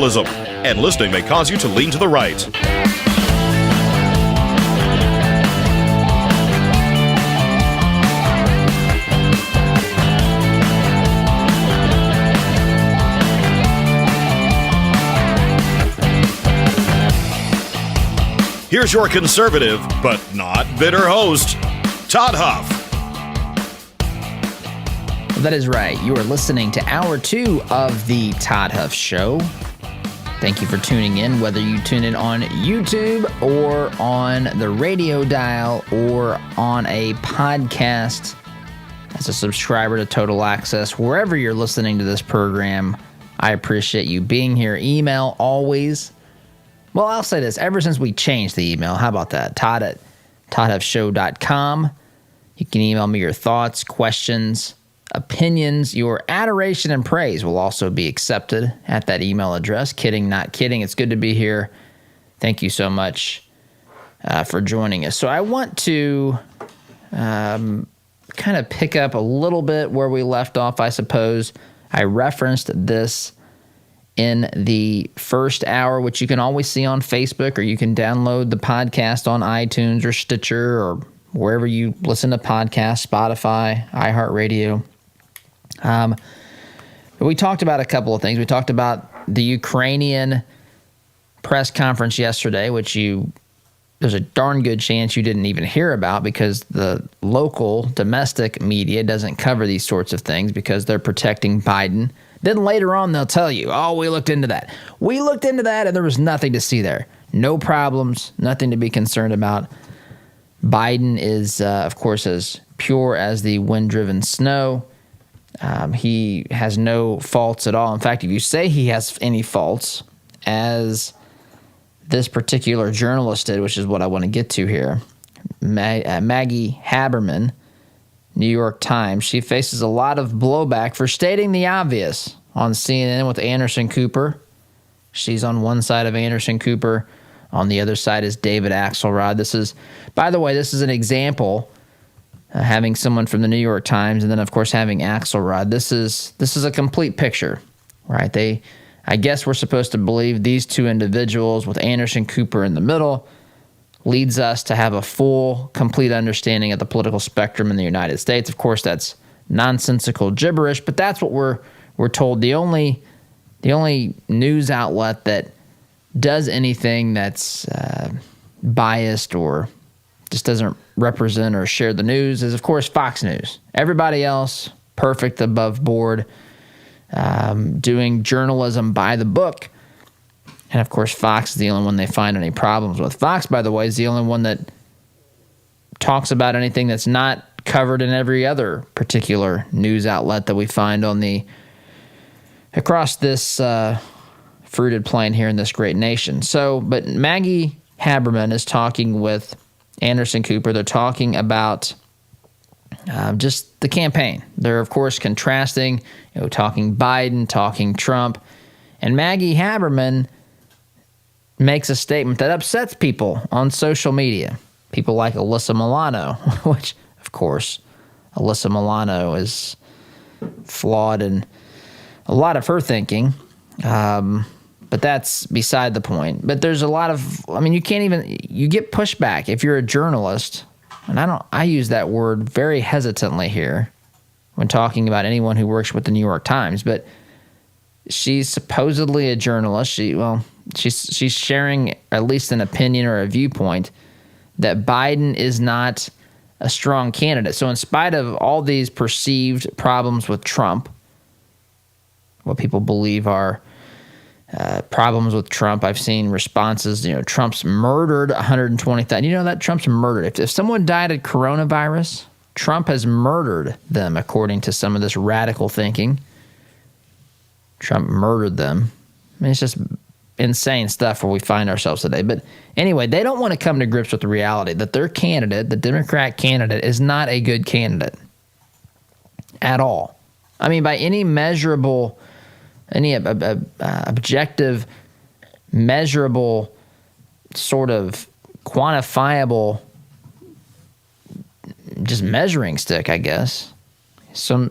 And listening may cause you to lean to the right. Here's your conservative, but not bitter host, Todd Huff. That is right. You are listening to Hour 2 of the Todd Huff Show. Thank you for tuning in, whether you tune in on YouTube or on the radio dial or on a podcast as a subscriber to Total Access. Wherever you're listening to this program, I appreciate you being here. Email always. Well, I'll say this. Ever since we changed the email, how about that? Todd@toddhuffshow.com. You can email me your thoughts, questions, opinions. Your adoration and praise will also be accepted at that email address. Kidding, not kidding. It's good to be here. Thank you so much for joining us. So I want to kind of pick up a little bit where we left off, I suppose. I referenced this in the first hour, which you can always see on Facebook, or you can download the podcast on iTunes or Stitcher or wherever you listen to podcasts, Spotify, iHeartRadio. But we talked about a couple of things. We talked about the Ukrainian press conference yesterday, which there's a darn good chance you didn't even hear about because the local domestic media doesn't cover these sorts of things because they're protecting Biden. Then later on, they'll tell you, oh, we looked into that. We looked into that, and there was nothing to see there. No problems, nothing to be concerned about. Biden is, of course, as pure as the wind-driven snow. He has no faults at all. In fact, if you say he has any faults, as this particular journalist did, which is what I want to get to here, Maggie Haberman, New York Times, she faces a lot of blowback for stating the obvious on CNN with Anderson Cooper. She's on one side of Anderson Cooper. On the other side is David Axelrod. This is, by the way, this is an example, having someone from the New York Times and then, of course, having Axelrod. This is a complete picture, right? I guess we're supposed to believe these two individuals with Anderson Cooper in the middle leads us to have a full, complete understanding of the political spectrum in the United States. Of course, that's nonsensical gibberish, but that's what we're told. The only news outlet that does anything that's biased or just doesn't represent or share the news is, of course, Fox News. Everybody else, perfect above board, doing journalism by the book. And, of course, Fox is the only one they find any problems with. Fox, by the way, is the only one that talks about anything that's not covered in every other particular news outlet that we find across this fruited plain here in this great nation. So, but Maggie Haberman is talking with Anderson Cooper. They're talking about just the campaign. They're, of course, contrasting, talking Biden, talking Trump. And Maggie Haberman makes a statement that upsets people on social media. People like Alyssa Milano, which, of course, Alyssa Milano is flawed in a lot of her thinking. But that's beside the point. But there's a lot of, you get pushback if you're a journalist. And I use that word very hesitantly here when talking about anyone who works with the New York Times. But she's supposedly a journalist. She's sharing at least an opinion or a viewpoint that Biden is not a strong candidate. So in spite of all these perceived problems with Trump, what people believe are problems with Trump, I've seen responses, Trump's murdered 120,000. You know that? Trump's murdered. If someone died of coronavirus, Trump has murdered them, according to some of this radical thinking. Trump murdered them. It's just insane stuff where we find ourselves today. But anyway, they don't want to come to grips with the reality that their candidate, the Democrat candidate, is not a good candidate at all. By any measurable, any objective, measurable, sort of quantifiable, just measuring stick, I guess.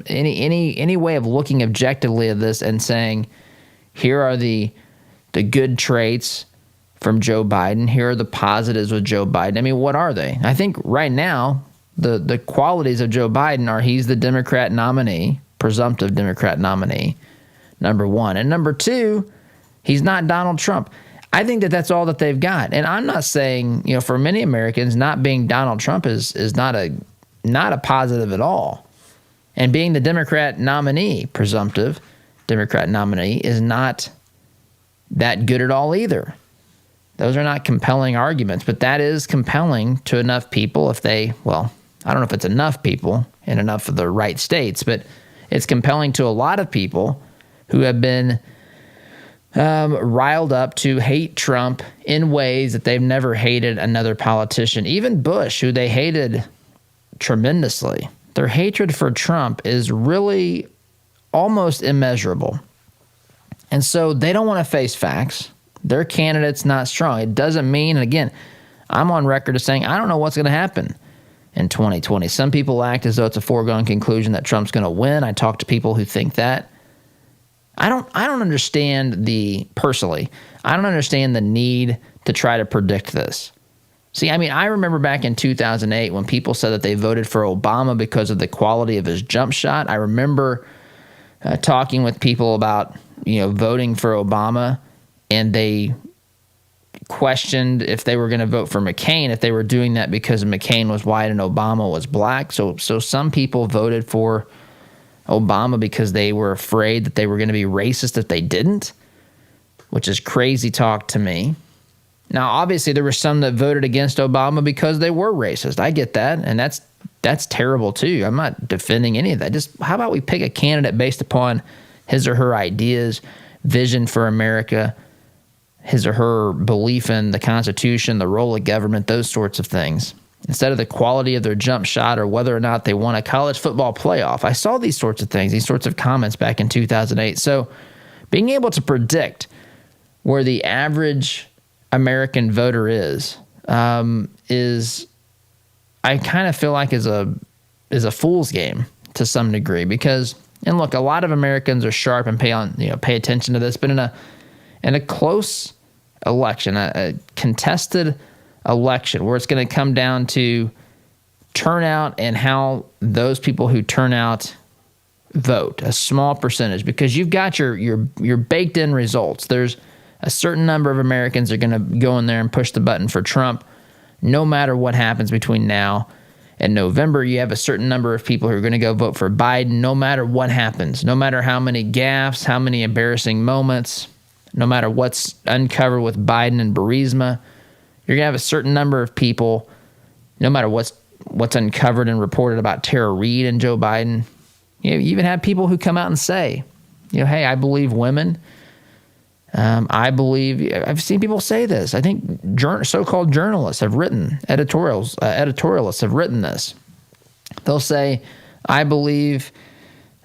Any way of looking objectively at this and saying, here are the the good traits from Joe Biden. Here are the positives with Joe Biden. I mean, what are they? I think right now, the qualities of Joe Biden are he's the Democrat nominee, presumptive Democrat nominee, number one. And number two, he's not Donald Trump. I think that's all that they've got. And I'm not saying, for many Americans, not being Donald Trump is not a positive at all. And being the Democrat nominee, presumptive Democrat nominee, is not that good at all either. Those are not compelling arguments, but that is compelling to enough people I don't know if it's enough people in enough of the right states, but it's compelling to a lot of people who have been riled up to hate Trump in ways that they've never hated another politician. Even Bush, who they hated tremendously. Their hatred for Trump is really almost immeasurable. And so they don't want to face facts. Their candidate's not strong. It doesn't mean, and again, I'm on record as saying I don't know what's going to happen in 2020. Some people act as though it's a foregone conclusion that Trump's going to win. I talk to people who think that. I don't understand personally, I don't understand the need to try to predict this. See, I remember back in 2008 when people said that they voted for Obama because of the quality of his jump shot. I remember talking with people about, voting for Obama, and they questioned if they were going to vote for McCain, if they were doing that because McCain was white and Obama was black. So some people voted for Obama because they were afraid that they were going to be racist if they didn't, which is crazy talk to me. Now, obviously, there were some that voted against Obama because they were racist. I get that, and that's terrible too. I'm not defending any of that. Just how about we pick a candidate based upon his or her ideas, vision for America, his or her belief in the Constitution, the role of government, those sorts of things, instead of the quality of their jump shot or whether or not they won a college football playoff. I saw these sorts of things, these sorts of comments back in 2008. So being able to predict where the average American voter is I kind of feel like is a fool's game to some degree, because, and look, a lot of Americans are sharp and pay attention to this, but in a close election, a contested election where it's going to come down to turnout and how those people who turn out vote, a small percentage, because you've got your baked in results. There's a certain number of Americans are going to go in there and push the button for Trump no matter what happens between now and November. You have a certain number of people who are going to go vote for Biden no matter what happens, no matter how many gaffes, how many embarrassing moments, no matter what's uncovered with Biden and Burisma. You're going to have a certain number of people, no matter what's uncovered and reported about Tara Reade and Joe Biden. You even have people who come out and say, hey, I believe women. I've seen people say this. I think so-called journalists have written, editorialists have written this. They'll say, I believe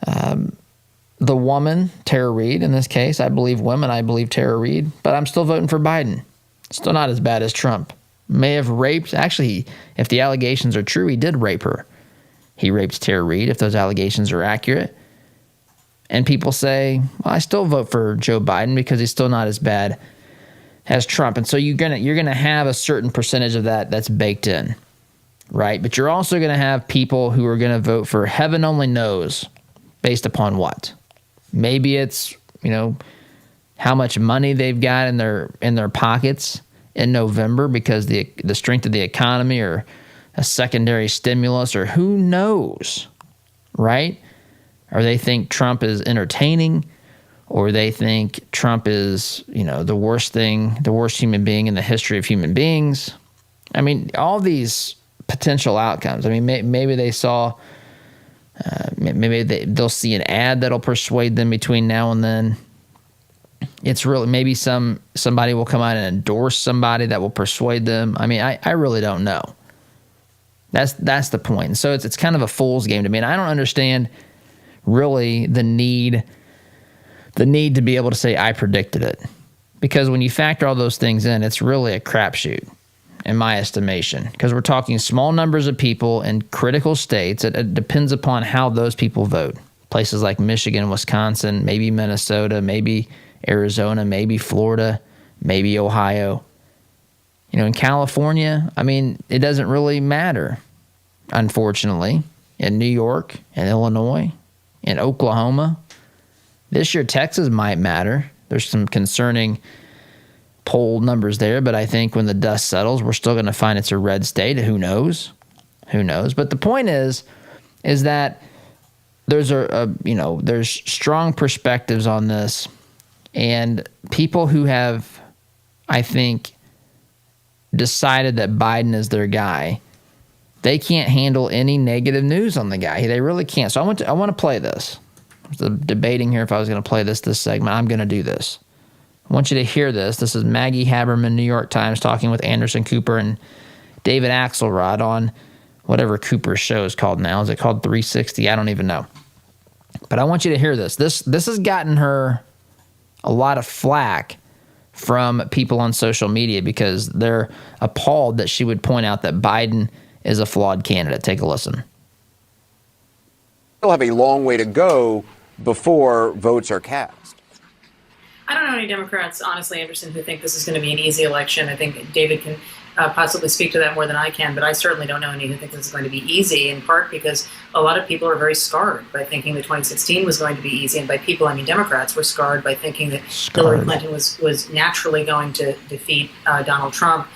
the woman, Tara Reade, in this case, I believe women, I believe Tara Reade, but I'm still voting for Biden. Still not as bad as Trump. May have raped, actually, if the allegations are true, he did rape her. He raped Tara Reade, if those allegations are accurate. And people say, well, I still vote for Joe Biden because he's still not as bad as Trump. And so you're gonna have a certain percentage of that's baked in, right? But you're also gonna have people who are gonna vote for heaven only knows based upon what. Maybe it's how much money they've got in their pockets in November because the strength of the economy or a secondary stimulus, or who knows, right? Or they think Trump is entertaining, or they think Trump is, the worst human being in the history of human beings. I mean, all these potential outcomes. I mean, maybe they saw, maybe they'll see an ad that'll persuade them between now and then. It's really, maybe somebody will come out and endorse somebody that will persuade them. I mean, I really don't know. That's the point. And so it's kind of a fool's game to me. And I don't understand really the need to be able to say I predicted it, because when you factor all those things in, it's really a crapshoot in my estimation, because we're talking small numbers of people in critical states. It depends upon how those people vote. Places like Michigan, Wisconsin, maybe Minnesota, maybe Arizona, maybe Florida, maybe Ohio. In California, it doesn't really matter, unfortunately. In New York, in Illinois, in Oklahoma. This year, Texas might matter. There's some concerning poll numbers there, but I think when the dust settles, we're still going to find it's a red state. Who knows? But the point is that there's there's strong perspectives on this, and people who have, I think, decided that Biden is their guy, they can't handle any negative news on the guy. They really can't. So I want to play this. I was debating here if I was going to play this segment. I'm going to do this. I want you to hear this. This is Maggie Haberman, New York Times, talking with Anderson Cooper and David Axelrod on whatever Cooper's show is called now. Is it called 360? I don't even know. But I want you to hear this. This has gotten her a lot of flack from people on social media because they're appalled that she would point out that Biden is a flawed candidate. Take a listen. Still have a long way to go before votes are cast. I don't know any Democrats, honestly, Anderson, who think this is going to be an easy election. I think David can possibly speak to that more than I can, but I certainly don't know any who think this is going to be easy, in part because a lot of people are very scarred by thinking that 2016 was going to be easy, and by people, I mean Democrats were scarred by thinking that Hillary Clinton was naturally going to defeat Donald Trump.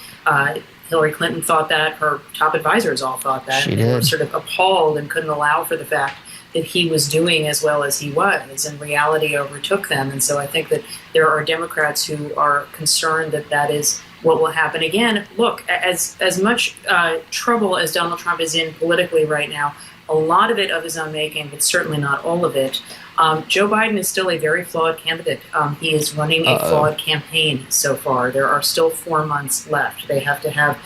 Hillary Clinton thought that. Her top advisors all thought that. She They were did. sort of appalled and couldn't allow for the fact that he was doing as well as he was, and reality overtook them. And so I think that there are Democrats who are concerned that that is what will happen again. Look, as much trouble as Donald Trump is in politically right now, a lot of it of his own making, but certainly not all of it. Joe Biden is still a very flawed candidate. He is running a flawed campaign so far. There are still 4 months left. They have to have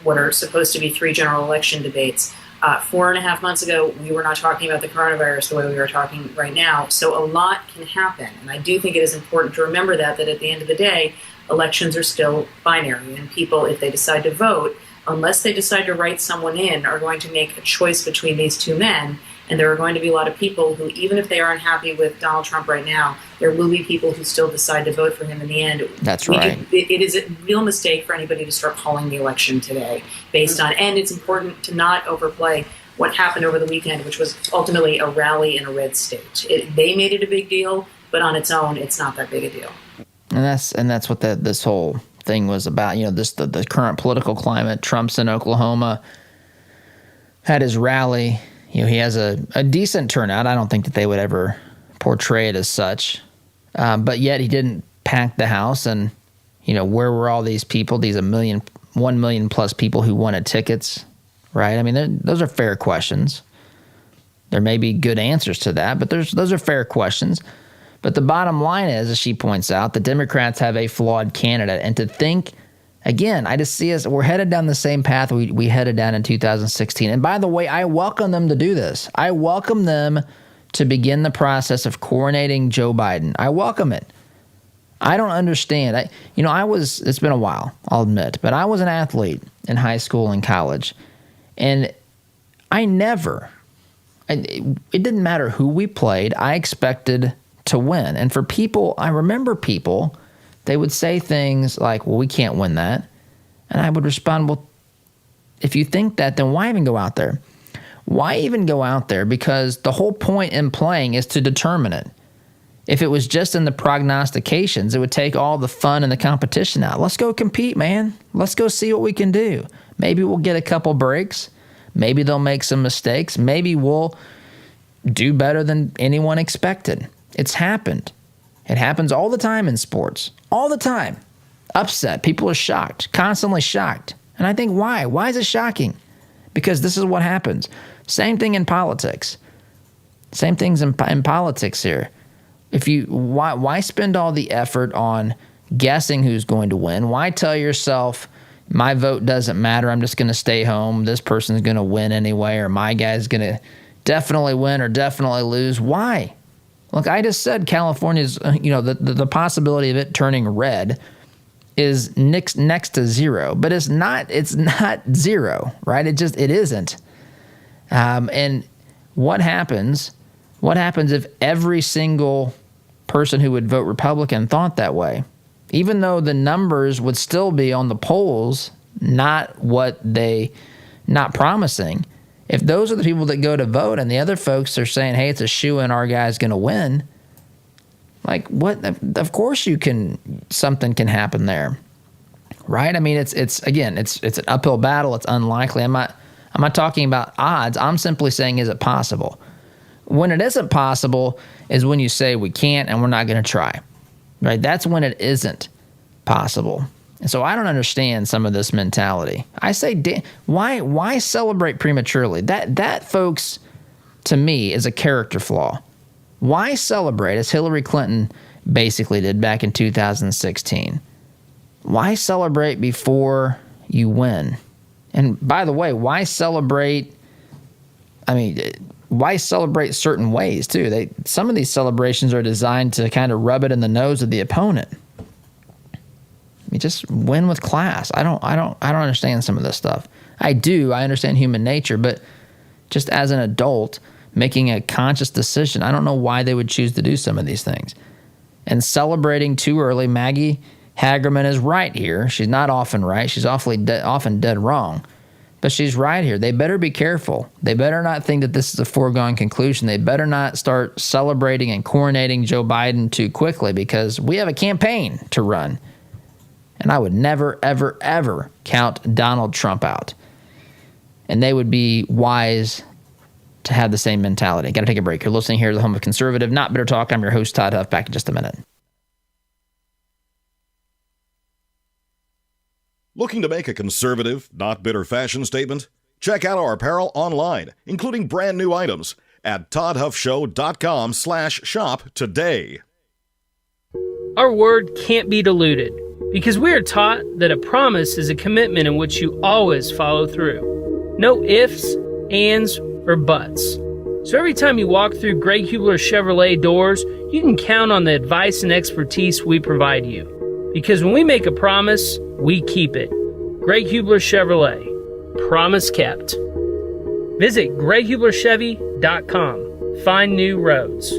what are supposed to be 3 general election debates. 4.5 months ago, we were not talking about the coronavirus the way we are talking right now. So a lot can happen. And I do think it is important to remember that at the end of the day, elections are still binary. And people, if they decide to vote, unless they decide to write someone in, are going to make a choice between these two men. And there are going to be a lot of people who, even if they are unhappy with Donald Trump right now, there will be people who still decide to vote for him in the end. That's right. It is a real mistake for anybody to start calling the election today based on, and it's important to not overplay what happened over the weekend, which was ultimately a rally in a red state. They made it a big deal, but on its own, it's not that big a deal. And that's what this whole thing was about. The current political climate. Trump's in Oklahoma, had his rally. He has a decent turnout. I don't think that they would ever portray it as such. But yet he didn't pack the house. And, where were all these people, these 1 million plus people who wanted tickets, right? I mean, those are fair questions. There may be good answers to that, but those are fair questions. But the bottom line is, as she points out, the Democrats have a flawed candidate. And to think, again, I just see us, we're headed down the same path we headed down in 2016. And by the way, I welcome them to do this. I welcome them to begin the process of coronating Joe Biden. I welcome it. I don't understand. It's been a while, I'll admit, but I was an athlete in high school and college. And it didn't matter who we played. I expected to win. And for people, I remember people, they would say things like, well, we can't win that. And I would respond, well, if you think that, then why even go out there? Why even go out there? Because the whole point in playing is to determine it. If it was just in the prognostications, it would take all the fun and the competition out. Let's go compete, man. Let's go see what we can do. Maybe we'll get a couple breaks. Maybe they'll make some mistakes. Maybe we'll do better than anyone expected. It's happened. It happens all the time in sports. All the time. Upset. People are shocked. Constantly shocked. And I think why? Why is it shocking? Because this is what happens. Same thing in politics. Same things in politics here. Why spend all the effort on guessing who's going to win? Why tell yourself, my vote doesn't matter, I'm just going to stay home, this person's going to win anyway, or my guy's going to definitely win or definitely lose? Why? Look, I just said California's, the possibility of it turning red is next to zero, but it's not zero, right? It isn't. And what happens if every single person who would vote Republican thought that way. Even though the numbers would still be on the polls, not promising. If those are the people that go to vote and the other folks are saying, hey, it's a shoo-in, our guy's going to win, like what? Of course something can happen there, right? I mean, it's an uphill battle. It's unlikely. I'm not talking about odds. I'm simply saying, is it possible? When it isn't possible is when you say we can't and we're not going to try, right? That's when it isn't possible. And so I don't understand some of this mentality. I say, why celebrate prematurely? That, folks, to me, is a character flaw. Why celebrate, as Hillary Clinton basically did back in 2016? Why celebrate before you win? And by the way, why celebrate? I mean, why celebrate certain ways too? Some of these celebrations are designed to kind of rub it in the nose of the opponent. I mean, just win with class. I don't understand some of this stuff. I understand human nature, but just as an adult making a conscious decision, I don't know why they would choose to do some of these things. And celebrating too early, Maggie Hagerman is right here. She's not often right. She's often dead wrong. But she's right here. They better be careful. They better not think that this is a foregone conclusion. They better not start celebrating and coronating Joe Biden too quickly, because we have a campaign to run. And I would never, ever, ever count Donald Trump out. And they would be wise to have the same mentality. Got to take a break. You're listening here to the home of conservative, not bitter talk. I'm your host, Todd Huff. Back in just a minute. Looking to make a conservative, not bitter fashion statement? Check out our apparel online, including brand new items at toddhuffshow.com/shop today. Our word can't be diluted, because we are taught that a promise is a commitment in which you always follow through. No ifs, ands, or buts. So every time you walk through Greg Hubler Chevrolet doors, you can count on the advice and expertise we provide you. Because when we make a promise, we keep it. Greg Hubler Chevrolet. Promise kept. Visit GregHublerChevy.com. Find new roads.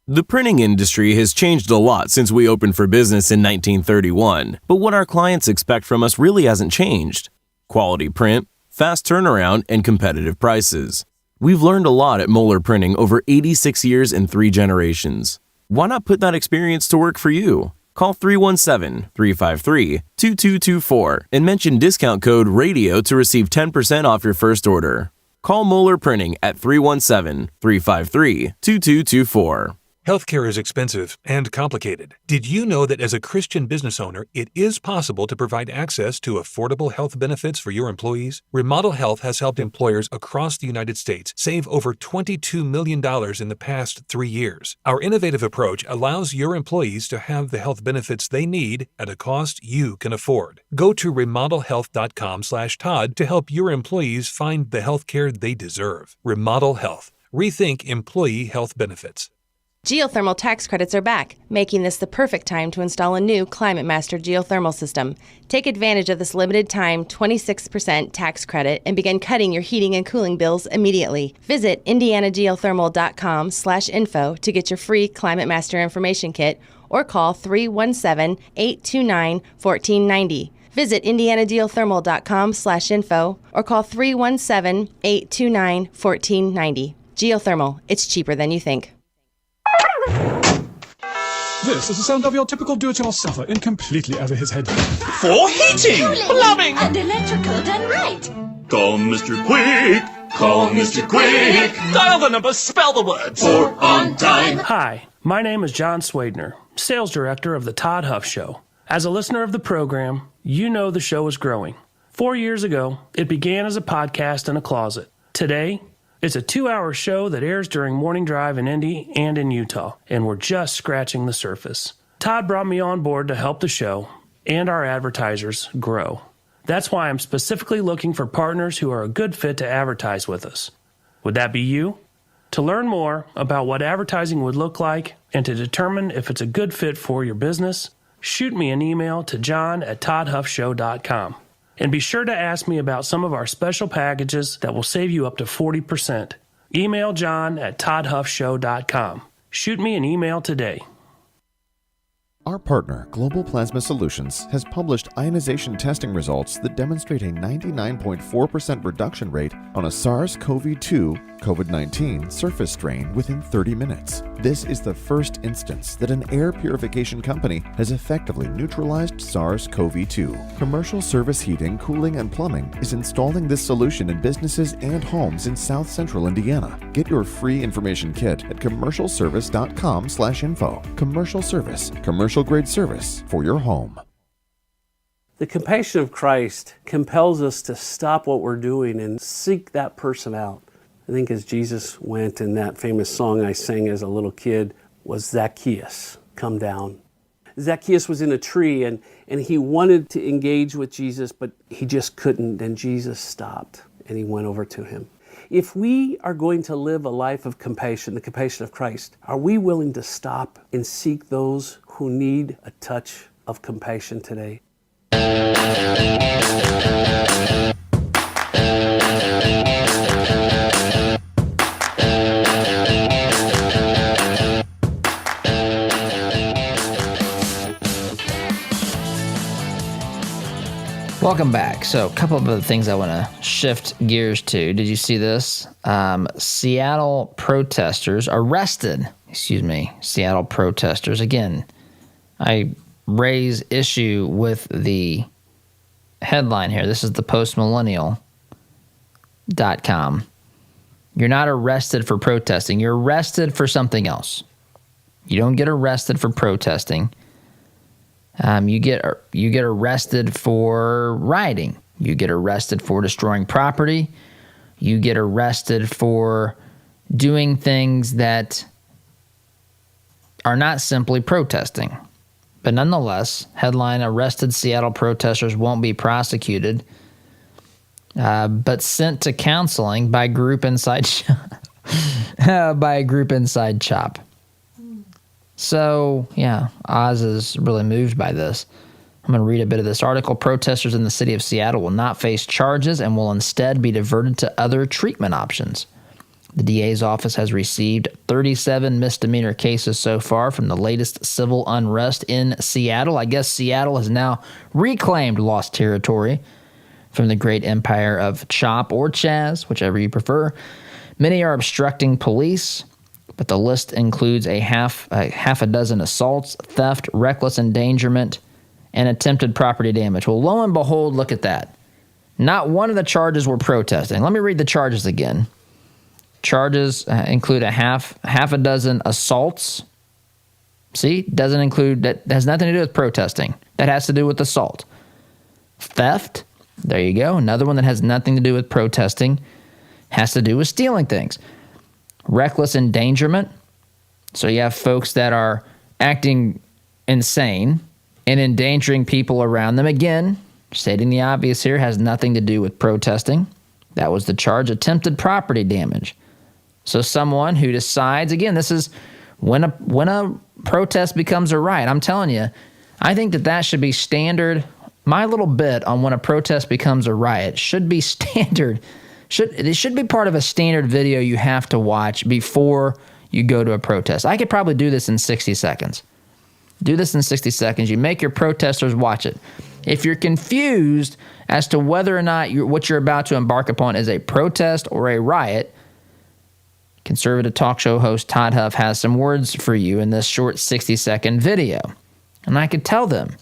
The printing industry has changed a lot since we opened for business in 1931, but what our clients expect from us really hasn't changed. Quality print, fast turnaround, and competitive prices. We've learned a lot at Moeller Printing over 86 years and 3 generations. Why not put that experience to work for you? Call 317-353-2224 and mention discount code RADIO to receive 10% off your first order. Call Moeller Printing at 317-353-2224. Healthcare is expensive and complicated. Did you know that as a Christian business owner, it is possible to provide access to affordable health benefits for your employees? Remodel Health has helped employers across the United States save over $22 million in the past 3 years. Our innovative approach allows your employees to have the health benefits they need at a cost you can afford. Go to remodelhealth.com/Todd to help your employees find the healthcare they deserve. Remodel Health. Rethink employee health benefits. Geothermal tax credits are back, making this the perfect time to install a new Climate Master geothermal system. Take advantage of this limited time 26% tax credit and begin cutting your heating and cooling bills immediately. Visit indianageothermal.com/info to get your free Climate Master information kit or call 317-829-1490. Visit indianageothermal.com/info or call 317-829-1490. Geothermal, it's cheaper than you think. This is the sound of your typical do-it-yourselfer in completely over his head. For heating, plumbing, and electrical done right. Call Mr. Quick. Call Mr. Quick. Dial the number, spell the word. For on time. Hi, my name is John Swadner, Sales Director of the Todd Huff Show. As a listener of the program, you know the show is growing. 4 years ago, it began as a podcast in a closet. Today, it's a 2-hour show that airs during morning drive in Indy and in Utah, and we're just scratching the surface. Todd brought me on board to help the show and our advertisers grow. That's why I'm specifically looking for partners who are a good fit to advertise with us. Would that be you? To learn more about what advertising would look like and to determine if it's a good fit for your business, shoot me an email to john@toddhuffshow.com. And be sure to ask me about some of our special packages that will save you up to 40%. Email John at toddhuffshow.com. Shoot me an email today. Our partner, Global Plasma Solutions, has published ionization testing results that demonstrate a 99.4% reduction rate on a SARS-CoV-2 COVID-19 surface strain within 30 minutes. This is the first instance that an air purification company has effectively neutralized SARS-CoV-2. Commercial Service Heating, Cooling, and Plumbing is installing this solution in businesses and homes in South Central Indiana. Get your free information kit at commercialservice.com/info. Commercial Service, commercial-grade service for your home. The compassion of Christ compels us to stop what we're doing and seek that person out. I think as Jesus went in that famous song I sang as a little kid was Zacchaeus, come down. Zacchaeus was in a tree and he wanted to engage with Jesus, but he just couldn't, and Jesus stopped and he went over to him. If we are going to live a life of compassion, the compassion of Christ, are we willing to stop and seek those who need a touch of compassion today? Welcome back. So a couple of other things I want to shift gears to. Did you see this? Seattle protesters arrested. Seattle protesters. Again, I raise issue with the headline here. This is the postmillennial.com. You're not arrested for protesting. You're arrested for something else. You don't get arrested for protesting. You get arrested for rioting. You get arrested for destroying property. You get arrested for doing things that are not simply protesting. But nonetheless, headline, arrested Seattle protesters won't be prosecuted, but sent to counseling by group inside CHOP. So, yeah, Oz is really moved by this. I'm going to read a bit of this article. Protesters in the city of Seattle will not face charges and will instead be diverted to other treatment options. The DA's office has received 37 misdemeanor cases so far from the latest civil unrest in Seattle. I guess Seattle has now reclaimed lost territory from the great empire of CHOP or Chaz, whichever you prefer. Many are obstructing police, but the list includes a half a dozen assaults, theft, reckless endangerment, and attempted property damage. Well, lo and behold, look at that. Not one of the charges were protesting. Let me read the charges again. Charges include a half a dozen assaults. See, doesn't include, that has nothing to do with protesting. That has to do with assault. Theft, there you go. Another one that has nothing to do with protesting, has to do with stealing things. Reckless endangerment. So you have folks that are acting insane and endangering people around them. Again, stating the obvious here, has nothing to do with protesting. That was the charge. Attempted property damage. So someone who decides, again, this is when a protest becomes a riot. I'm telling you, I think that should be standard. My little bit on when a protest becomes a riot should be standard. It should be part of a standard video you have to watch before you go to a protest. I could probably do this in 60 seconds. Do this in 60 seconds. You make your protesters watch it. If you're confused as to whether or not what you're about to embark upon is a protest or a riot, conservative talk show host Todd Huff has some words for you in this short 60-second video. And I could tell them.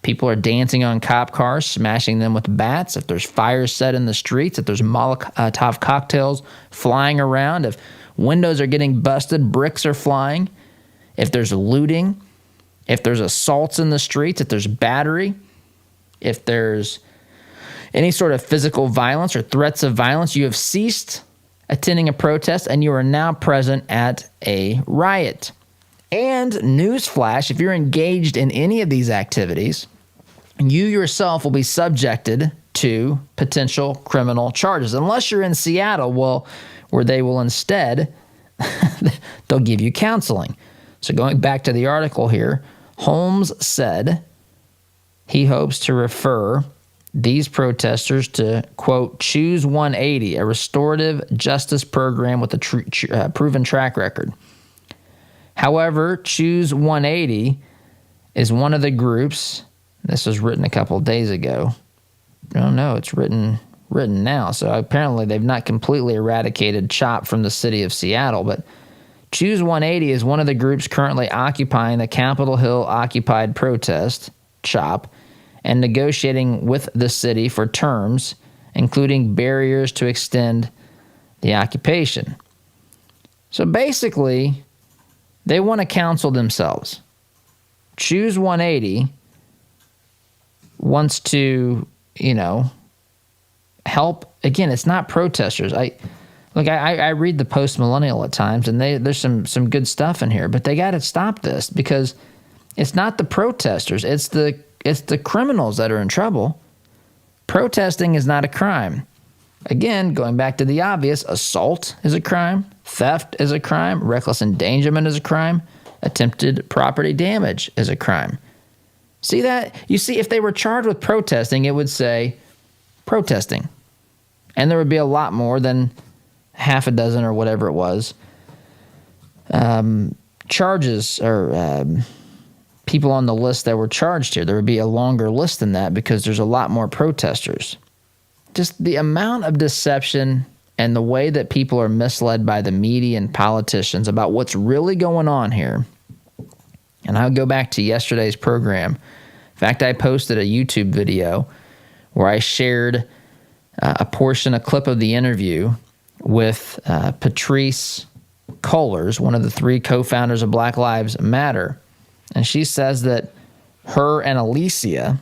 People are dancing on cop cars, smashing them with bats, if there's fires set in the streets, if there's Molotov cocktails flying around, if windows are getting busted, bricks are flying, if there's looting, if there's assaults in the streets, if there's battery, if there's any sort of physical violence or threats of violence, you have ceased attending a protest and you are now present at a riot. And newsflash, if you're engaged in any of these activities, you yourself will be subjected to potential criminal charges. Unless you're in Seattle, where they will instead, they'll give you counseling. So going back to the article here, Holmes said he hopes to refer these protesters to, quote, choose 180, a restorative justice program with a proven track record. However, Choose 180 is one of the groups. This was written a couple of days ago. No, it's written now. So apparently they've not completely eradicated CHOP from the city of Seattle, but Choose 180 is one of the groups currently occupying the Capitol Hill occupied protest, CHOP, and negotiating with the city for terms, including barriers to extend the occupation. So basically, they want to counsel themselves. Choose 180 wants to, help. Again, it's not protesters. I read the Post-Millennial at times, and there's some good stuff in here, but they got to stop this because it's not the protesters. It's the criminals that are in trouble. Protesting is not a crime. Again, going back to the obvious, assault is a crime, theft is a crime, reckless endangerment is a crime, attempted property damage is a crime. See that? You see, if they were charged with protesting, it would say protesting. And there would be a lot more than half a dozen or whatever it was. Charges or people on the list that were charged here. There would be a longer list than that because there's a lot more protesters. Just the amount of deception and the way that people are misled by the media and politicians about what's really going on here. And I'll go back to yesterday's program. In fact, I posted a YouTube video where I shared a clip of the interview with Patrice Cullors, one of the 3 co-founders of Black Lives Matter. And she says that her and Alicia,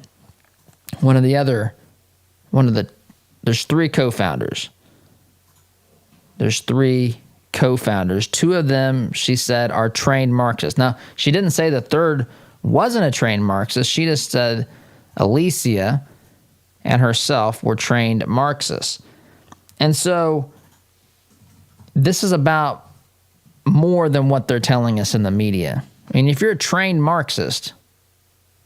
there's 3 co-founders. There's 3 co-founders. 2 of them, she said, are trained Marxists. Now, she didn't say the third wasn't a trained Marxist. She just said Alicia and herself were trained Marxists. And so this is about more than what they're telling us in the media. I mean, if you're a trained Marxist,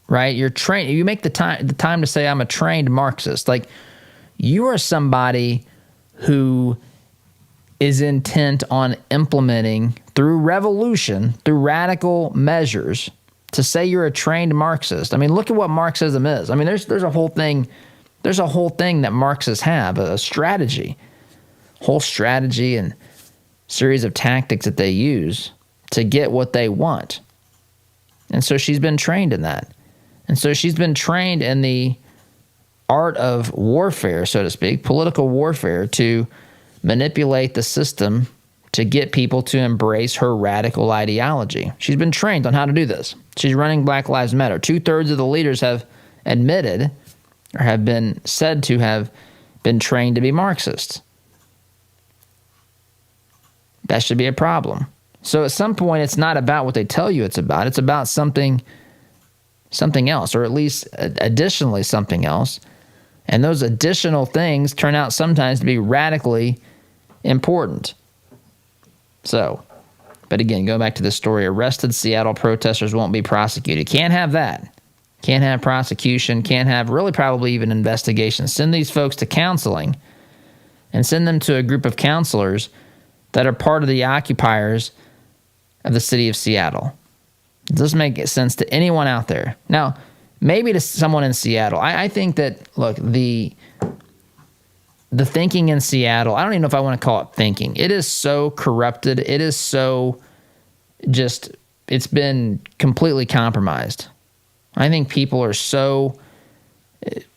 right? You make the time to say I'm a trained Marxist. Like, you are somebody who is intent on implementing through revolution, through radical measures, to say you're a trained Marxist. I mean, look at what Marxism is. I mean, there's a whole thing that Marxists have, a strategy, whole strategy and series of tactics that they use to get what they want. And so she's been trained in that. And so she's been trained in the art of warfare, so to speak, political warfare, to manipulate the system to get people to embrace her radical ideology. She's been trained on how to do this. She's running Black Lives Matter. 2/3 of the leaders have admitted or have been said to have been trained to be Marxists. That should be a problem. So at some point, it's not about what they tell you it's about. It's about something else, or at least additionally something else. And those additional things turn out sometimes to be radically important. So, but again, going back to this story, arrested Seattle protesters won't be prosecuted. Can't have that. Can't have prosecution. Can't have really probably even investigation. Send these folks to counseling and send them to a group of counselors that are part of the occupiers of the city of Seattle. It doesn't make sense to anyone out there. Now, maybe to someone in Seattle. I think that, look, the thinking in Seattle, I don't even know if I want to call it thinking. It is so corrupted. It is so it's been completely compromised. I think people are so,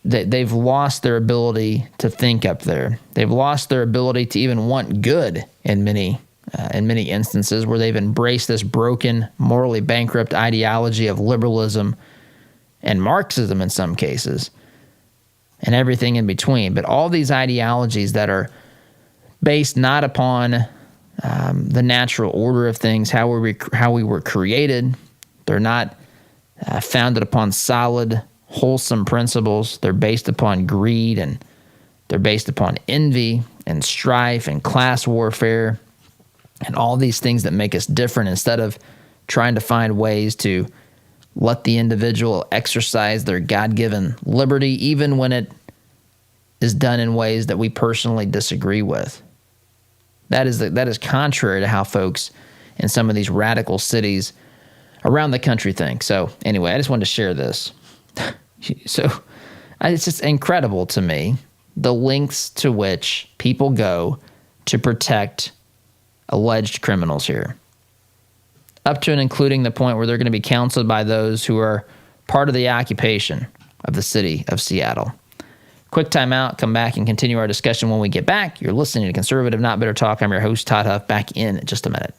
they've lost their ability to think up there. They've lost their ability to even want good in many instances, where they've embraced this broken, morally bankrupt ideology of liberalism and Marxism in some cases, and everything in between. But all these ideologies that are based not upon the natural order of things, how we were created, they're not founded upon solid, wholesome principles. They're based upon greed, and they're based upon envy and strife and class warfare and all these things that make us different, instead of trying to find ways to let the individual exercise their God-given liberty, even when it is done in ways that we personally disagree with. That is contrary to how folks in some of these radical cities around the country think. So anyway, I just wanted to share this. So it's just incredible to me, the lengths to which people go to protect alleged criminals here. Up to and including the point where they're going to be counseled by those who are part of the occupation of the city of Seattle. Quick time out, come back and continue our discussion when we get back. You're listening to Conservative Not Bitter Talk. I'm your host, Todd Huff, back in just a minute.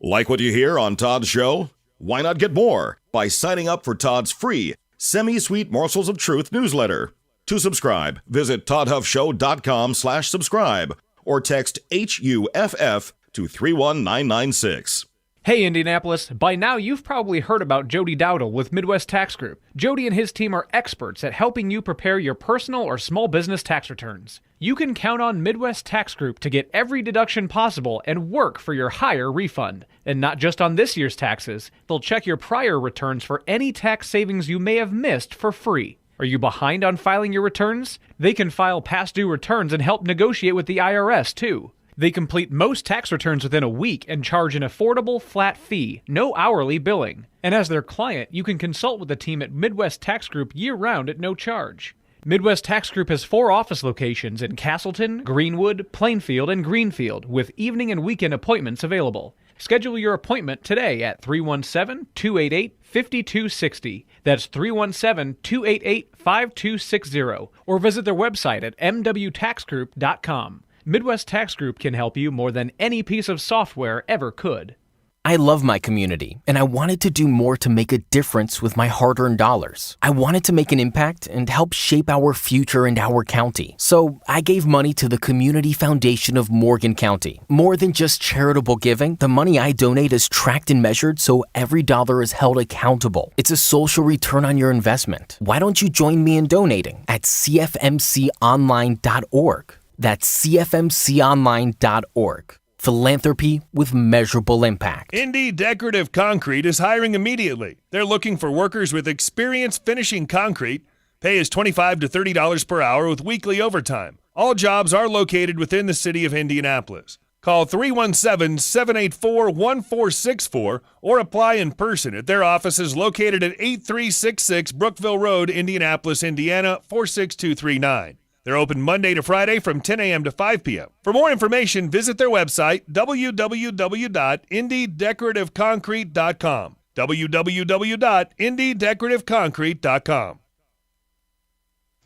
Like what you hear on Todd's show? Why not get more by signing up for Todd's free Semi-Sweet Morsels of Truth newsletter? To subscribe, visit toddhuffshow.com/subscribe or text HUFF to 31996. Hey Indianapolis, by now you've probably heard about Jody Dowdle with Midwest Tax Group. Jody and his team are experts at helping you prepare your personal or small business tax returns. You can count on Midwest Tax Group to get every deduction possible and work for your higher refund. And not just on this year's taxes, they'll check your prior returns for any tax savings you may have missed for free. Are you behind on filing your returns? They can file past due returns and help negotiate with the IRS too. They complete most tax returns within a week and charge an affordable flat fee, no hourly billing. And as their client, you can consult with the team at Midwest Tax Group year-round at no charge. Midwest Tax Group has 4 office locations in Castleton, Greenwood, Plainfield, and Greenfield, with evening and weekend appointments available. Schedule your appointment today at 317-288-5260. That's 317-288-5260. Or visit their website at mwtaxgroup.com. Midwest Tax Group can help you more than any piece of software ever could. I love my community, and I wanted to do more to make a difference with my hard-earned dollars. I wanted to make an impact and help shape our future and our county. So I gave money to the Community Foundation of Morgan County. More than just charitable giving, the money I donate is tracked and measured so every dollar is held accountable. It's a social return on your investment. Why don't you join me in donating at cfmconline.org? That's cfmconline.org. Philanthropy with measurable impact. Indy Decorative Concrete is hiring immediately. They're looking for workers with experience finishing concrete. Pay is $25 to $30 per hour with weekly overtime. All jobs are located within the city of Indianapolis. Call 317-784-1464 or apply in person at their offices located at 8366 Brookville Road, Indianapolis, Indiana, 46239. They're open Monday to Friday from 10 a.m. to 5 p.m. For more information, visit their website, www.indydecorativeconcrete.com. www.indydecorativeconcrete.com.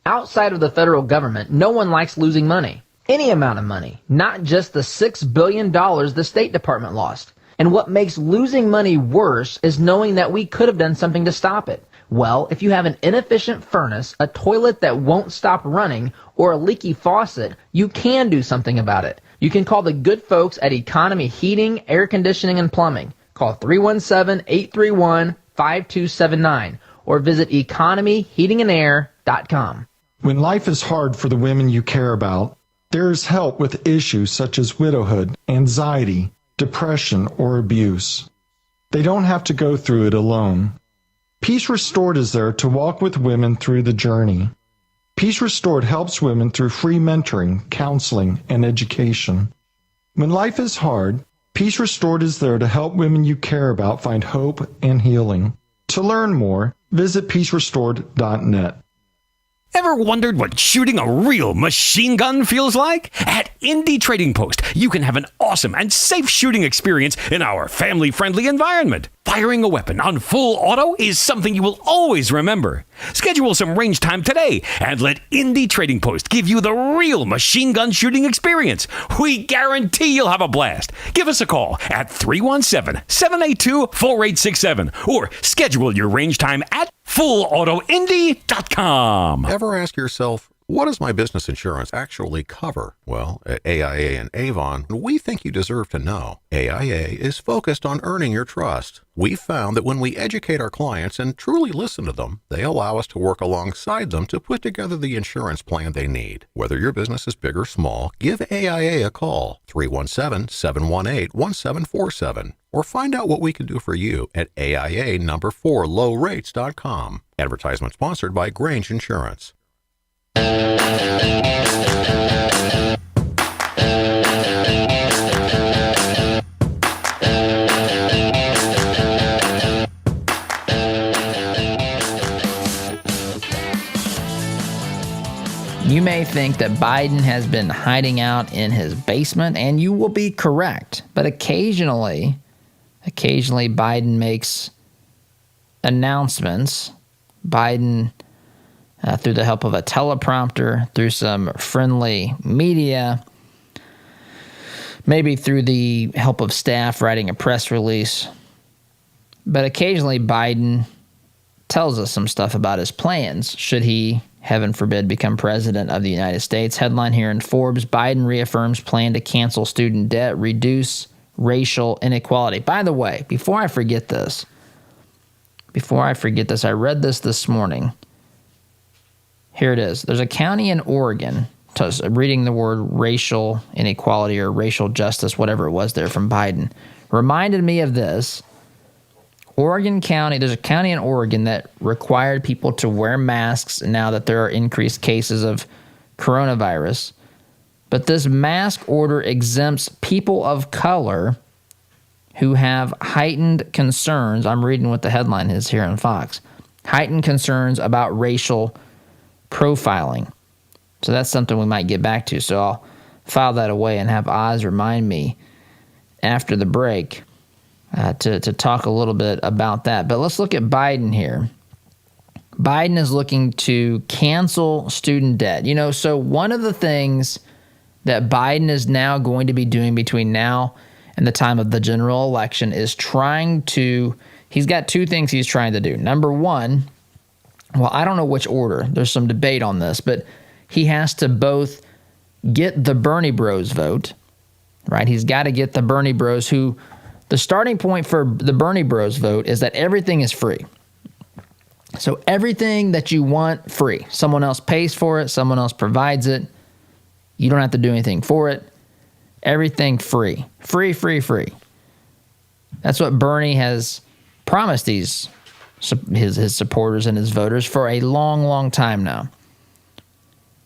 Outside of the federal government, no one likes losing money. Any amount of money, not just the $6 billion the State Department lost. And what makes losing money worse is knowing that we could have done something to stop it. Well, if you have an inefficient furnace, a toilet that won't stop running, or a leaky faucet, you can do something about it. You can call the good folks at Economy Heating, Air Conditioning, and Plumbing. Call 317-831-5279 or visit economyheatingandair.com. When life is hard for the women you care about, there is help with issues such as widowhood, anxiety, depression, or abuse. They don't have to go through it alone. Peace Restored is there to walk with women through the journey. Peace Restored helps women through free mentoring, counseling, and education. When life is hard, Peace Restored is there to help women you care about find hope and healing. To learn more, visit peacerestored.net. Ever wondered what shooting a real machine gun feels like? At Indy Trading Post, you can have an awesome and safe shooting experience in our family-friendly environment. Firing a weapon on full auto is something you will always remember. Schedule some range time today and let Indy Trading Post give you the real machine gun shooting experience. We guarantee you'll have a blast. Give us a call at 317-782-4867 or schedule your range time at fullautoindy.com. Ever ask yourself, what does my business insurance actually cover? Well, at AIA and Avon, we think you deserve to know. AIA is focused on earning your trust. We've found that when we educate our clients and truly listen to them, they allow us to work alongside them to put together the insurance plan they need. Whether your business is big or small, give AIA a call, 317-718-1747, or find out what we can do for you at AIA4lowrates.com. Advertisement sponsored by Grange Insurance. You may think that Biden has been hiding out in his basement, and you will be correct. But occasionally Biden makes announcements. Biden, through the help of a teleprompter, through some friendly media, maybe through the help of staff writing a press release. But occasionally Biden tells us some stuff about his plans should he, heaven forbid, become president of the United States. Headline here in Forbes, Biden reaffirms plan to cancel student debt, reduce racial inequality. By the way, before I forget this, I read this morning. Here it is. There's a county in Oregon, reading the word racial inequality or racial justice, whatever it was there from Biden, reminded me of this. Oregon County, there's a county in Oregon that required people to wear masks now that there are increased cases of coronavirus. But this mask order exempts people of color who have heightened concerns. I'm reading what the headline is here on Fox. Heightened concerns about racial profiling. So that's something we might get back to. So I'll file that away and have Oz remind me after the break to talk a little bit about that. But let's look at Biden here. Biden is looking to cancel student debt. So one of the things that Biden is now going to be doing between now and the time of the general election is he's got two things he's trying to do. Number one, well, I don't know which order. There's some debate on this, but he has to both get the Bernie Bros vote, right? He's got to get the Bernie Bros who... The starting point for the Bernie Bros vote is that everything is free. So everything that you want, free. Someone else pays for it. Someone else provides it. You don't have to do anything for it. Everything free. Free, free, free. That's what Bernie has promised his supporters and his voters for a long, long time now.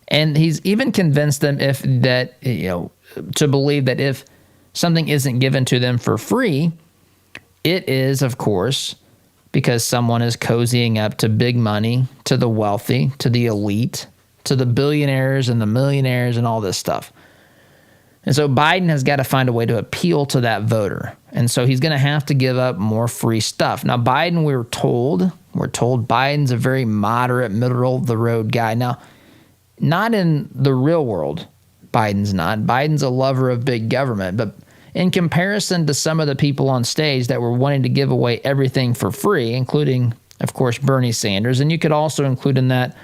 And he's even convinced them to believe that if something isn't given to them for free, it is, of course, because someone is cozying up to big money, to the wealthy, to the elite, to the billionaires and the millionaires and all this stuff. And so Biden has got to find a way to appeal to that voter. And so he's going to have to give up more free stuff. Now, Biden, we're told Biden's a very moderate, middle-of-the-road guy. Now, not in the real world, Biden's not. Biden's a lover of big government, but in comparison to some of the people on stage that were wanting to give away everything for free, including, of course, Bernie Sanders, and you could also include in that,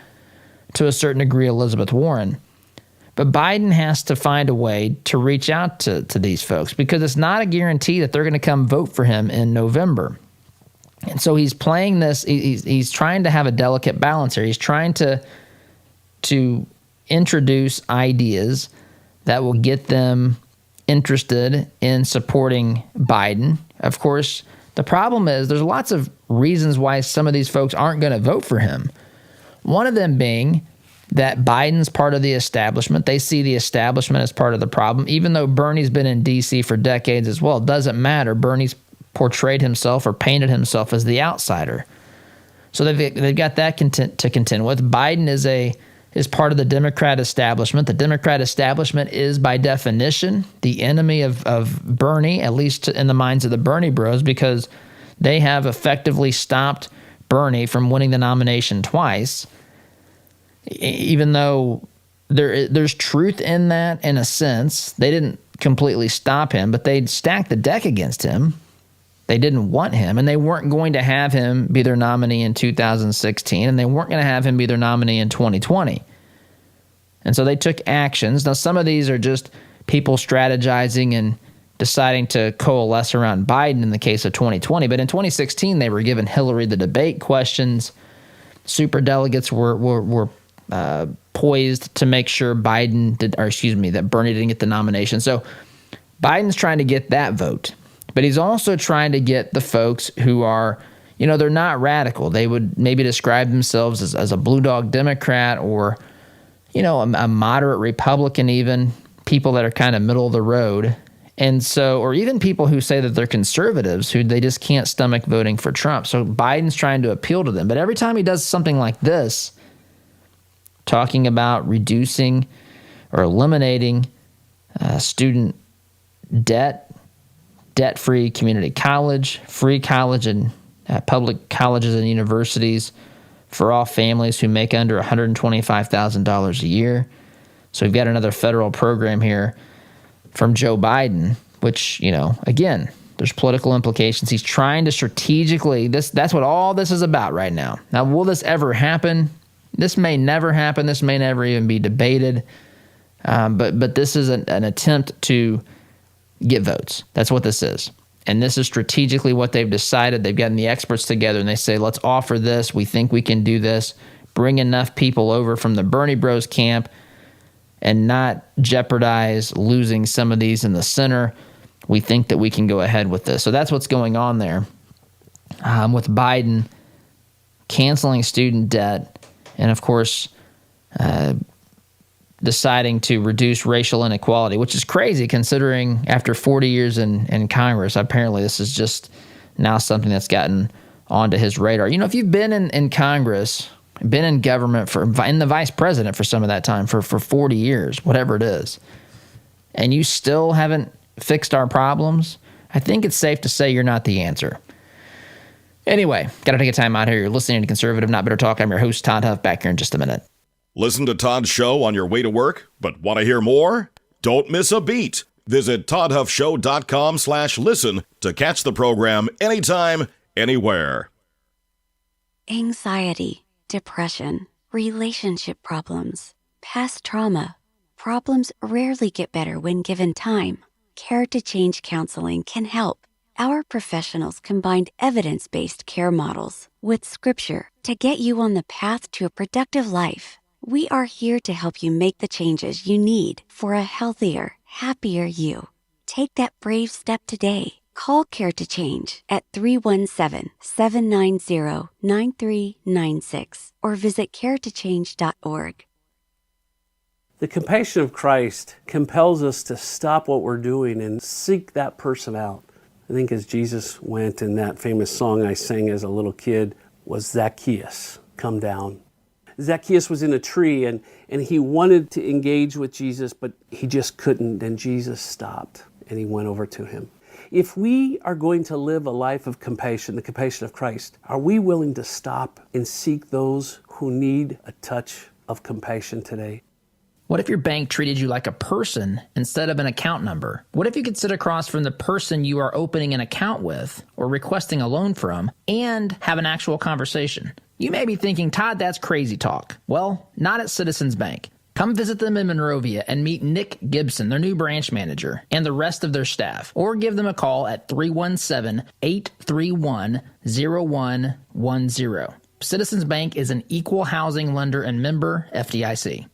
to a certain degree, Elizabeth Warren. But Biden has to find a way to reach out to these folks because it's not a guarantee that they're going to come vote for him in November. And so he's playing this, he's trying to have a delicate balance here. He's trying to introduce ideas that will get them interested in supporting Biden. Of course, the problem is there's lots of reasons why some of these folks aren't going to vote for him. One of them being that Biden's part of the establishment. They see the establishment as part of the problem, even though Bernie's been in D.C. for decades as well. It doesn't matter. Bernie's portrayed himself or painted himself as the outsider. So they've got that to contend with. Biden is part of the Democrat establishment. The Democrat establishment is, by definition, the enemy of Bernie, at least in the minds of the Bernie Bros, because they have effectively stopped Bernie from winning the nomination twice, even though there's truth in that in a sense. They didn't completely stop him, but they'd stacked the deck against him. They didn't want him, and they weren't going to have him be their nominee in 2016, and they weren't going to have him be their nominee in 2020. And so they took actions. Now, some of these are just people strategizing and deciding to coalesce around Biden in the case of 2020. But in 2016, they were giving Hillary the debate questions. Superdelegates were poised to make sure that Bernie didn't get the nomination. So Biden's trying to get that vote. But he's also trying to get the folks who are, they're not radical. They would maybe describe themselves as a blue dog Democrat or, a moderate Republican, even people that are kind of middle of the road. And so, or even people who say that they're conservatives, who they just can't stomach voting for Trump. So Biden's trying to appeal to them. But every time he does something like this, talking about reducing or eliminating student debt, debt-free community college, free college and public colleges and universities for all families who make under $125,000 a year. So we've got another federal program here from Joe Biden, which, again, there's political implications. He's trying to strategically, that's what all this is about right now. Now, will this ever happen? This may never happen. This may never even be debated. But this is an attempt to get votes. That's what this is. And this is strategically what they've decided. They've gotten the experts together and they say, let's offer this. We think we can do this. Bring enough people over from the Bernie Bros camp and not jeopardize losing some of these in the center. We think that we can go ahead with this. So that's what's going on there with Biden canceling student debt and, of course, deciding to reduce racial inequality, which is crazy considering after 40 years in Congress, apparently this is just now something that's gotten onto his radar. If you've been in Congress, been in government, in the vice president for some of that time, for 40 years, whatever it is, and you still haven't fixed our problems, I think it's safe to say you're not the answer. Anyway, got to take a time out here. You're listening to Conservative Not Bitter Talk. I'm your host, Todd Huff, back here in just a minute. Listen to Todd's show on your way to work, but want to hear more? Don't miss a beat. Visit toddhuffshow.com/listen to catch the program anytime, anywhere. Anxiety, depression, relationship problems, past trauma. Problems rarely get better when given time. Care to Change counseling can help. Our professionals combined evidence-based care models with scripture to get you on the path to a productive life. We are here to help you make the changes you need for a healthier, happier you. Take that brave step today. Call Care to Change at 317-790-9396 or visit caretochange.org. The compassion of Christ compels us to stop what we're doing and seek that person out. I think as Jesus went in that famous song I sang as a little kid was Zacchaeus, come down. Zacchaeus was in a tree and he wanted to engage with Jesus, but he just couldn't. And Jesus stopped and he went over to him. If we are going to live a life of compassion, the compassion of Christ, are we willing to stop and seek those who need a touch of compassion today? What if your bank treated you like a person instead of an account number? What if you could sit across from the person you are opening an account with or requesting a loan from and have an actual conversation? You may be thinking, Todd, that's crazy talk. Well, not at Citizens Bank. Come visit them in Monrovia and meet Nick Gibson, their new branch manager, and the rest of their staff. Or give them a call at 317-831-0110. Citizens Bank is an equal housing lender and member FDIC.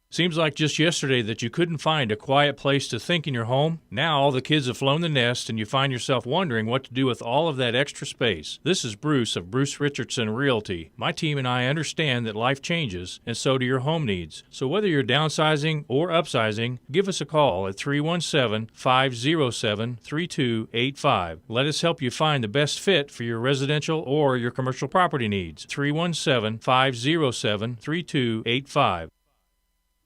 Seems like just yesterday that you couldn't find a quiet place to think in your home. Now all the kids have flown the nest and you find yourself wondering what to do with all of that extra space. This is Bruce of Bruce Richardson Realty. My team and I understand that life changes, and so do your home needs. So whether you're downsizing or upsizing, give us a call at 317-507-3285. Let us help you find the best fit for your residential or your commercial property needs. 317-507-3285.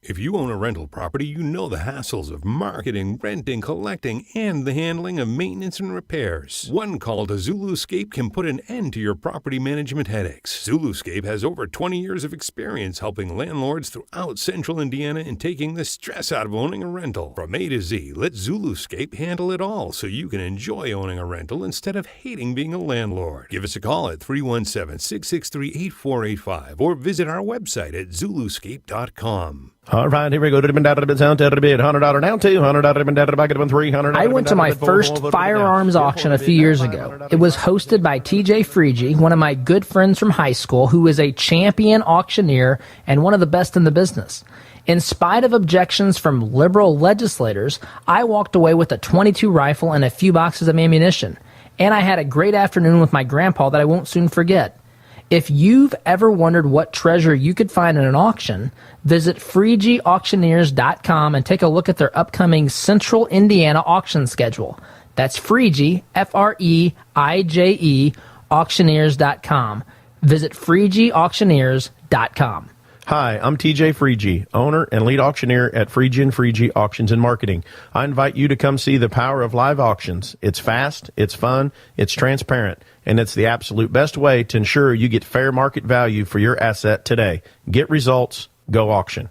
If you own a rental property, you know the hassles of marketing, renting, collecting, and the handling of maintenance and repairs. One call to Zuluscape can put an end to your property management headaches. Zuluscape has over 20 years of experience helping landlords throughout central Indiana and taking the stress out of owning a rental. From A to Z, let Zuluscape handle it all so you can enjoy owning a rental instead of hating being a landlord. Give us a call at 317-663-8485 or visit our website at Zuluscape.com. All right, here we go. $100 down, $100 down, $200 down, back at $300. I went to my first firearms auction a few years ago. It was hosted by TJ Freegee, one of my good friends from high school, who is a champion auctioneer and one of the best in the business. In spite of objections from liberal legislators, I walked away with a .22 rifle and a few boxes of ammunition. And I had a great afternoon with my grandpa that I won't soon forget. If you've ever wondered what treasure you could find in an auction, visit freegieauctioneers.com and take a look at their upcoming Central Indiana auction schedule. That's Freegie, F-R-E-I-J-E, auctioneers.com. Visit freegieauctioneers.com. Hi, I'm TJ Freegie, owner and lead auctioneer at Freegie and Freegie Auctions and Marketing. I invite you to come see the power of live auctions. It's fast, it's fun, it's transparent, and it's the absolute best way to ensure you get fair market value for your asset today. Get results, go auction.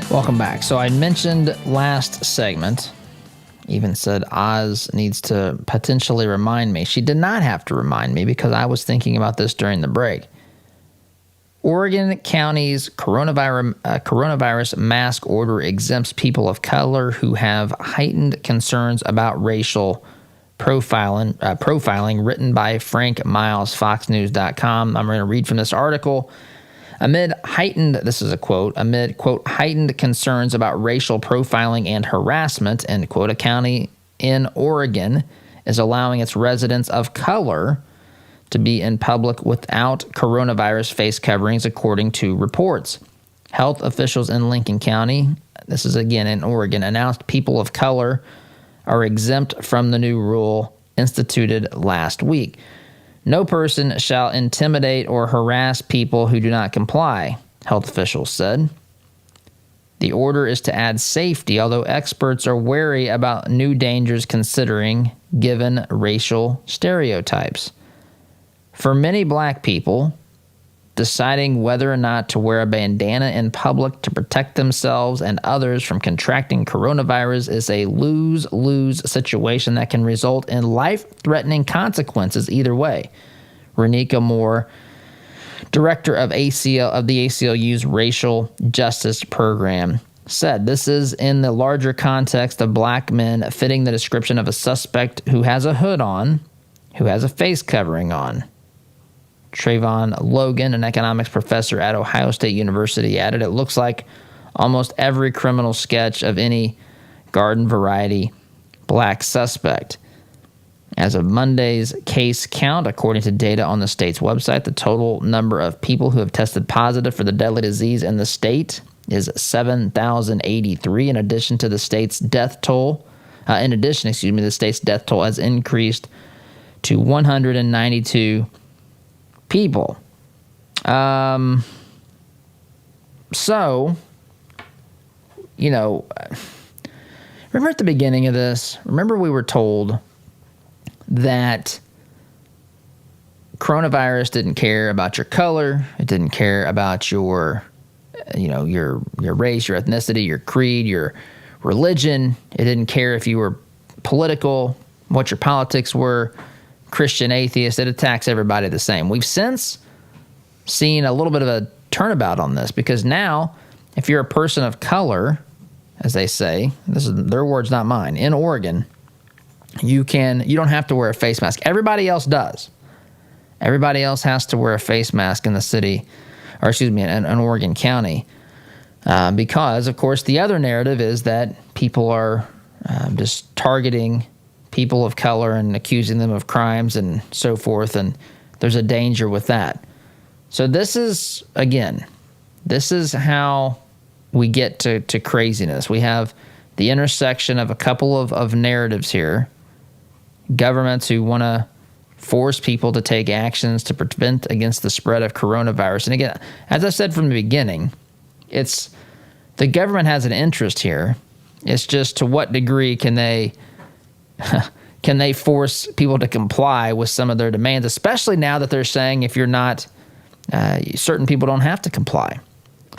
Welcome back. So I mentioned last segment, even said Oz needs to potentially remind me. She did not have to remind me because I was thinking about this during the break. Oregon County's coronavirus mask order exempts people of color who have heightened concerns about racial profiling, written by Frank Miles, FoxNews.com. I'm going to read from this article. Amid heightened concerns about racial profiling and harassment, end quote, a county in Oregon is allowing its residents of color to be in public without coronavirus face coverings, according to reports. Health officials in Lincoln County, this is again in Oregon, announced people of color are exempt from the new rule instituted last week. No person shall intimidate or harass people who do not comply, health officials said. The order is to add safety, although experts are wary about new dangers considering given racial stereotypes. For many black people, deciding whether or not to wear a bandana in public to protect themselves and others from contracting coronavirus is a lose-lose situation that can result in life-threatening consequences either way. Renika Moore, director of the ACLU's Racial Justice Program, said this is in the larger context of black men fitting the description of a suspect who has a hood on, who has a face covering on. Trayvon Logan, an economics professor at Ohio State University, added, it looks like almost every criminal sketch of any garden variety black suspect. As of Monday's case count, according to data on the state's website, the total number of people who have tested positive for the deadly disease in the state is 7,083. In addition to the state's death toll, the state's death toll has increased to 192 people. So, remember at the beginning of this, we were told that coronavirus didn't care about your color, it didn't care about your race, your ethnicity, your creed, your religion. It didn't care if you were political, what your politics were, Christian, atheist. It attacks everybody the same. We've since seen a little bit of a turnabout on this because now, if you're a person of color, as they say, this is their words, not mine, in Oregon, you don't have to wear a face mask. Everybody else does. Everybody else has to wear a face mask in the city, in Oregon County, because, of course, the other narrative is that people are just targeting people of color and accusing them of crimes and so forth, and there's a danger with that. So this is how we get to craziness. We have the intersection of a couple of narratives here. Governments who want to force people to take actions to prevent against the spread of coronavirus. And again, as I said from the beginning, it's the government has an interest here. It's just to what degree can they force people to comply with some of their demands, especially now that they're saying if you're not, certain people don't have to comply.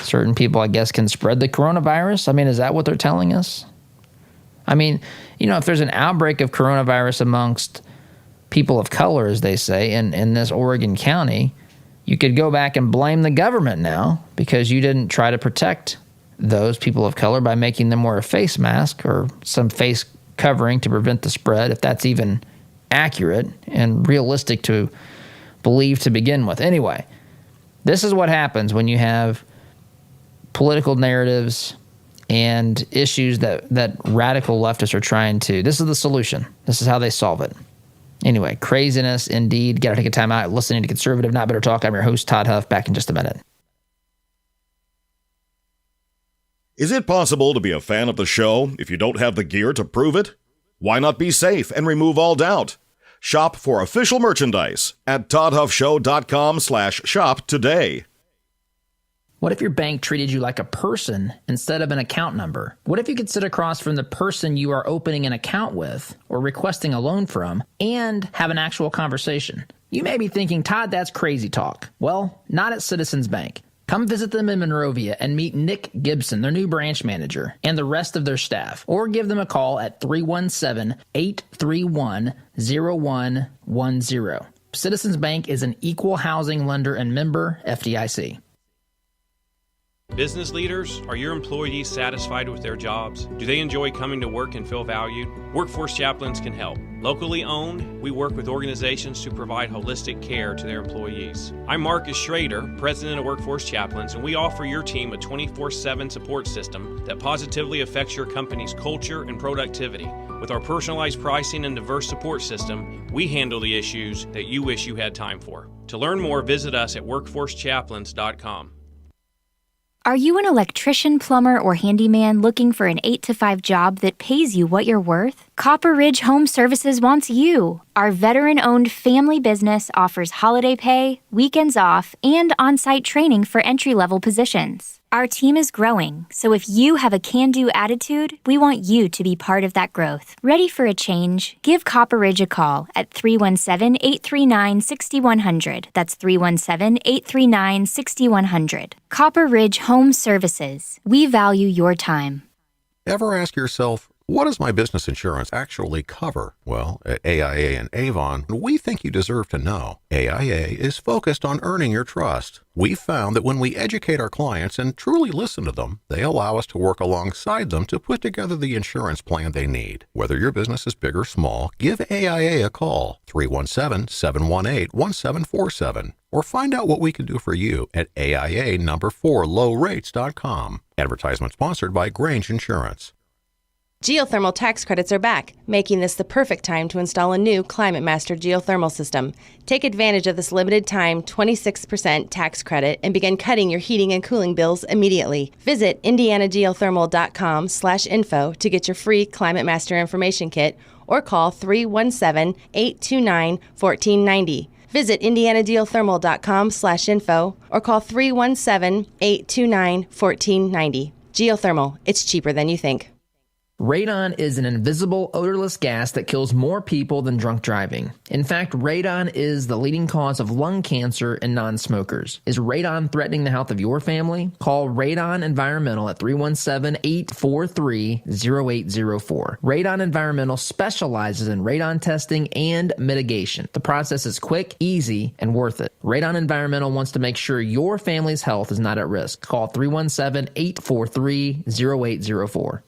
Certain people, I guess, can spread the coronavirus. I mean, is that what they're telling us? I mean, if there's an outbreak of coronavirus amongst people of color, as they say, in this Oregon County, you could go back and blame the government now because you didn't try to protect those people of color by making them wear a face mask or some face covering to prevent the spread, if that's even accurate and realistic to believe to begin with. Anyway, this is what happens when you have political narratives and issues that radical leftists are trying to. This is the solution. This is how they solve it. Anyway, craziness indeed. Got to take a time out listening to Conservative Not Better Talk. I'm your host, Todd Huff. Back in just a minute. Is it possible to be a fan of the show if you don't have the gear to prove it? Why not be safe and remove all doubt? Shop for official merchandise at toddhuffshow.com/shop today. What if your bank treated you like a person instead of an account number? What if you could sit across from the person you are opening an account with or requesting a loan from and have an actual conversation? You may be thinking, Todd, that's crazy talk. Well, not at Citizens Bank. Come visit them in Monrovia and meet Nick Gibson, their new branch manager, and the rest of their staff. Or give them a call at 317-831-0110. Citizens Bank is an equal housing lender and member FDIC. Business leaders, are your employees satisfied with their jobs? Do they enjoy coming to work and feel valued? Workforce Chaplains can help. Locally owned, we work with organizations to provide holistic care to their employees. I'm Marcus Schrader, president of Workforce Chaplains, and we offer your team a 24/7 support system that positively affects your company's culture and productivity. With our personalized pricing and diverse support system, we handle the issues that you wish you had time for. To learn more, visit us at workforcechaplains.com. Are you an electrician, plumber, or handyman looking for an 8-to-5 job that pays you what you're worth? Copper Ridge Home Services wants you. Our veteran-owned family business offers holiday pay, weekends off, and on-site training for entry-level positions. Our team is growing, so if you have a can-do attitude, we want you to be part of that growth. Ready for a change? Give Copper Ridge a call at 317-839-6100. That's 317-839-6100. Copper Ridge Home Services. We value your time. Ever ask yourself, what does my business insurance actually cover? Well, at AIA and Avon, we think you deserve to know. AIA is focused on earning your trust. We've found that when we educate our clients and truly listen to them, they allow us to work alongside them to put together the insurance plan they need. Whether your business is big or small, give AIA a call, 317-718-1747, or find out what we can do for you at AIA4lowrates.com. Advertisement sponsored by Grange Insurance. Geothermal tax credits are back, making this the perfect time to install a new Climate Master geothermal system. Take advantage of this limited time 26% tax credit and begin cutting your heating and cooling bills immediately. Visit indianageothermal.com/info to get your free Climate Master information kit or call 317-829-1490. Visit indianageothermal.com/info or call 317-829-1490. Geothermal, it's cheaper than you think. Radon is an invisible, odorless gas that kills more people than drunk driving. In fact, radon is the leading cause of lung cancer in non-smokers. Is radon threatening the health of your family? Call Radon Environmental at 317-843-0804. Radon Environmental specializes in radon testing and mitigation. The process is quick, easy, and worth it. Radon Environmental wants to make sure your family's health is not at risk. Call 317-843-0804.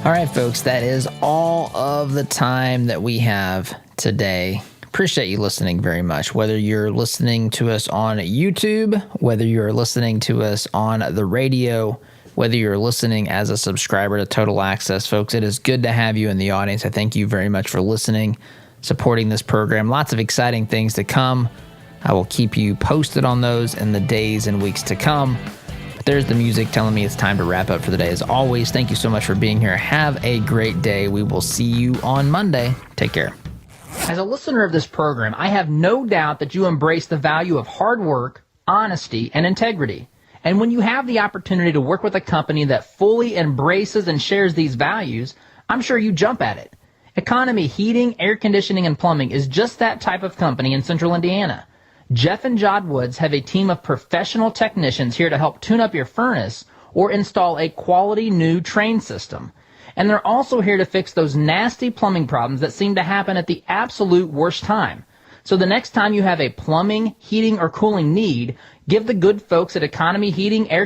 All right, folks, that is all of the time that we have today. Appreciate you listening very much. Whether you're listening to us on YouTube, whether you're listening to us on the radio, whether you're listening as a subscriber to Total Access, folks, it is good to have you in the audience. I thank you very much for listening, supporting this program. Lots of exciting things to come. I will keep you posted on those in the days and weeks to come. But there's the music telling me it's time to wrap up for the day. As always, thank you so much for being here. Have a great day. We will see you on Monday. Take care. As a listener of this program, I have no doubt that you embrace the value of hard work, honesty, and integrity. And when you have the opportunity to work with a company that fully embraces and shares these values, I'm sure you jump at it. Economy Heating, Air Conditioning, and Plumbing is just that type of company in Central Indiana. Jeff and Jod Woods have a team of professional technicians here to help tune up your furnace or install a quality new train system. And they're also here to fix those nasty plumbing problems that seem to happen at the absolute worst time. So the next time you have a plumbing, heating, or cooling need, give the good folks at Economy Heating, Air